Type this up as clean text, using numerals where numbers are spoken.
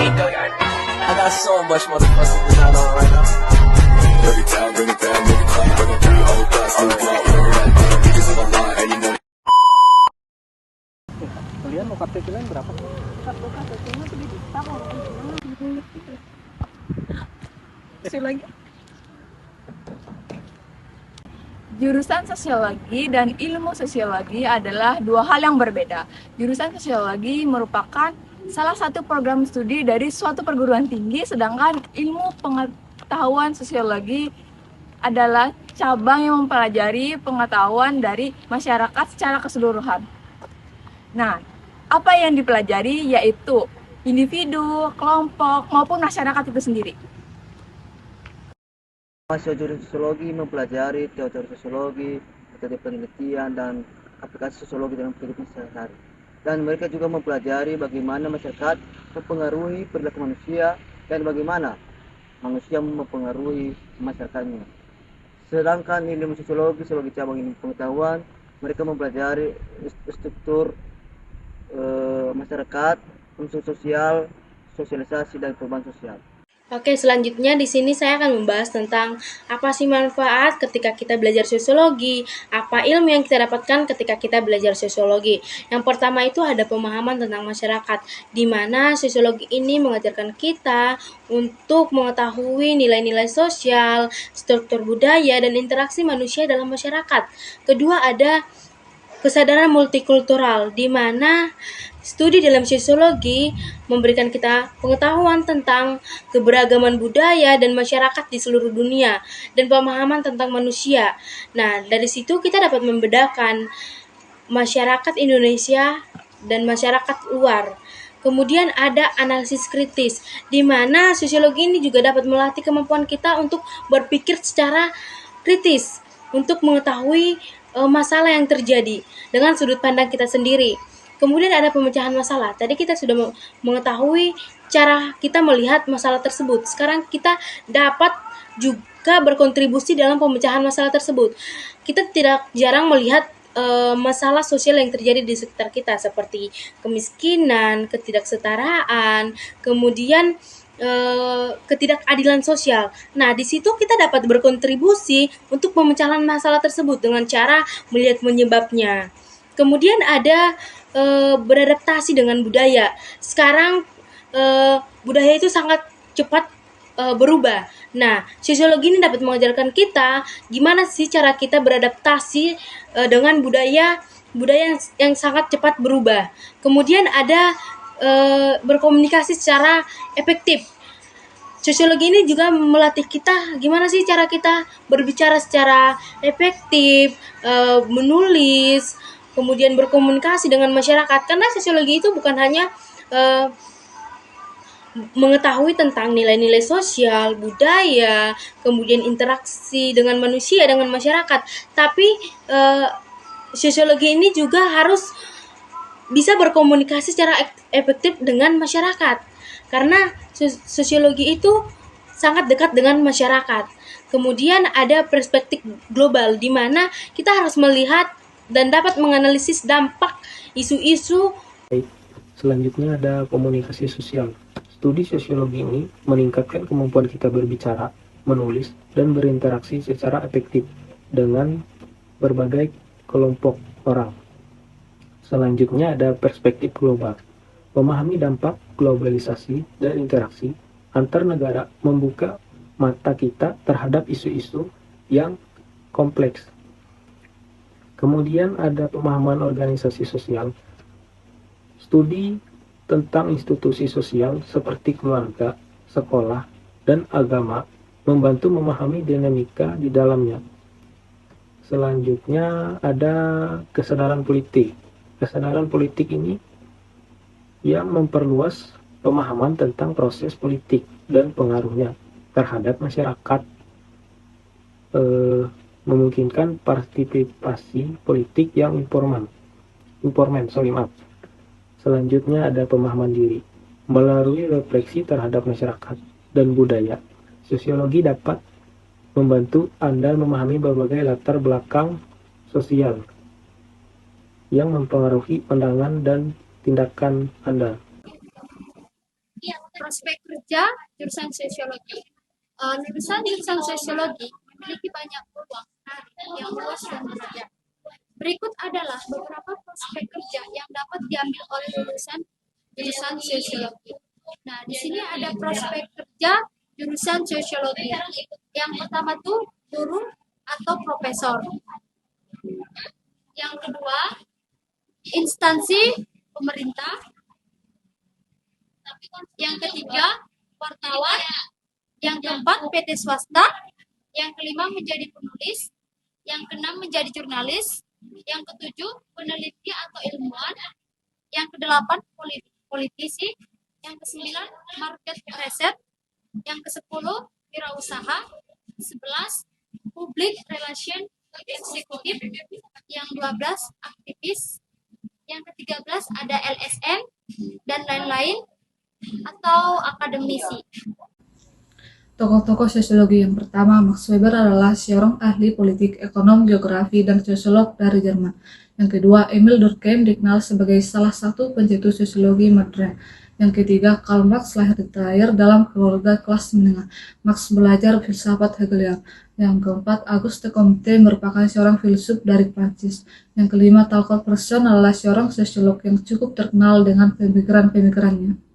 I got so much more to bust this out on right now. Break it down, bring it down, make it clap. Break it down, old class, new block, we're right. Niggas on my line, and you know. Kalian mau KTP kalian berapa? Kartu KTP-nya 7 juta kalau lagi. Jurusan sosiologi dan ilmu sosiologi adalah dua hal yang berbeda. Jurusan sosiologi merupakan salah satu program studi dari suatu perguruan tinggi, sedangkan ilmu pengetahuan sosiologi adalah cabang yang mempelajari pengetahuan dari masyarakat secara keseluruhan. Nah, apa yang dipelajari yaitu individu, kelompok, maupun masyarakat itu sendiri. Mahasiswa sosiologi mempelajari teori sosiologi, metode penelitian, dan aplikasi sosiologi dalam kehidupan sehari-hari. Dan mereka juga mempelajari bagaimana masyarakat mempengaruhi perilaku manusia dan bagaimana manusia mempengaruhi masyarakatnya. Sedangkan ilmu sosiologi sebagai cabang ilmu pengetahuan, mereka mempelajari struktur masyarakat, unsur sosial, sosialisasi, dan perubahan sosial. Oke, selanjutnya di sini saya akan membahas tentang apa sih manfaat ketika kita belajar sosiologi, apa ilmu yang kita dapatkan ketika kita belajar sosiologi. Yang pertama itu ada pemahaman tentang masyarakat, di mana sosiologi ini mengajarkan kita untuk mengetahui nilai-nilai sosial, struktur budaya, dan interaksi manusia dalam masyarakat. Kedua ada kesadaran multikultural, di mana studi dalam sosiologi memberikan kita pengetahuan tentang keberagaman budaya dan masyarakat di seluruh dunia dan pemahaman tentang manusia. Nah, dari situ kita dapat membedakan masyarakat Indonesia dan masyarakat luar. Kemudian ada analisis kritis, di mana sosiologi ini juga dapat melatih kemampuan kita untuk berpikir secara kritis, untuk mengetahui masalah yang terjadi dengan sudut pandang kita sendiri. Kemudian ada pemecahan masalah. Tadi kita sudah mengetahui cara kita melihat masalah tersebut. Sekarang kita dapat juga berkontribusi dalam pemecahan masalah tersebut. Kita tidak jarang melihat masalah sosial yang terjadi di sekitar kita, seperti kemiskinan, ketidaksetaraan, kemudian ketidakadilan sosial. Nah, di situ kita dapat berkontribusi untuk pemecahan masalah tersebut dengan cara melihat penyebabnya. Kemudian ada beradaptasi dengan budaya. Sekarang budaya itu sangat cepat berubah. Nah, sosiologi ini dapat mengajarkan kita gimana sih cara kita beradaptasi dengan budaya yang sangat cepat berubah. Kemudian ada berkomunikasi secara efektif. Sosiologi ini juga melatih kita gimana sih cara kita berbicara secara efektif, menulis, kemudian berkomunikasi dengan masyarakat. Karena sosiologi itu bukan hanya mengetahui tentang nilai-nilai sosial, budaya, kemudian interaksi dengan manusia, dengan masyarakat, tapi sosiologi ini juga harus bisa berkomunikasi secara efektif dengan masyarakat. Karena sosiologi itu sangat dekat dengan masyarakat. Kemudian ada perspektif global, di mana kita harus melihat dan dapat menganalisis dampak isu-isu. Selanjutnya ada komunikasi sosial. Studi sosiologi ini meningkatkan kemampuan kita berbicara, menulis, dan berinteraksi secara efektif dengan berbagai kelompok orang. Selanjutnya ada perspektif global. Memahami dampak globalisasi dan interaksi antar negara membuka mata kita terhadap isu-isu yang kompleks. Kemudian ada pemahaman organisasi sosial. Studi tentang institusi sosial seperti keluarga, sekolah, dan agama membantu memahami dinamika di dalamnya. Selanjutnya ada kesadaran politik. Kesadaran politik ini yang memperluas pemahaman tentang proses politik dan pengaruhnya terhadap masyarakat, memungkinkan partisipasi politik yang informan. Selanjutnya ada pemahaman diri. Melalui refleksi terhadap masyarakat dan budaya, sosiologi dapat membantu Anda memahami berbagai latar belakang sosial yang mempengaruhi pandangan dan tindakan Anda. Iya, prospek kerja jurusan sosiologi. Lulusan jurusan sosiologi memiliki banyak peluang karir yang luas dan beragam. Berikut adalah beberapa prospek kerja yang dapat diambil oleh lulusan jurusan sosiologi. Nah, di sini ada prospek kerja jurusan sosiologi. Yang pertama tuh guru atau profesor. Yang kedua, instansi pemerintah. Yang ketiga, wartawan. Yang keempat, PT swasta. Yang kelima, menjadi penulis. Yang keenam, menjadi jurnalis. Yang ketujuh, peneliti atau ilmuwan. Yang kedelapan, politisi. Yang kesembilan, market research. Yang kesepuluh, wirausaha. 11, public relation eksekutif. Yang 12, aktivis. Yang ke-13 ada LSM dan lain-lain atau akademisi. Tokoh-tokoh sosiologi yang pertama, Max Weber adalah seorang ahli politik, ekonom, geografi, dan sosiolog dari Jerman. Yang kedua, Emil Durkheim dikenal sebagai salah satu pencetus sosiologi modern. Yang ketiga, Karl Marx lahir dalam keluarga kelas menengah. Marx belajar filsafat Hegelian. Yang keempat, Auguste Comte merupakan seorang filsuf dari Prancis. Yang kelima, Thalcott Persson adalah seorang sosiolog yang cukup terkenal dengan pemikiran-pemikirannya.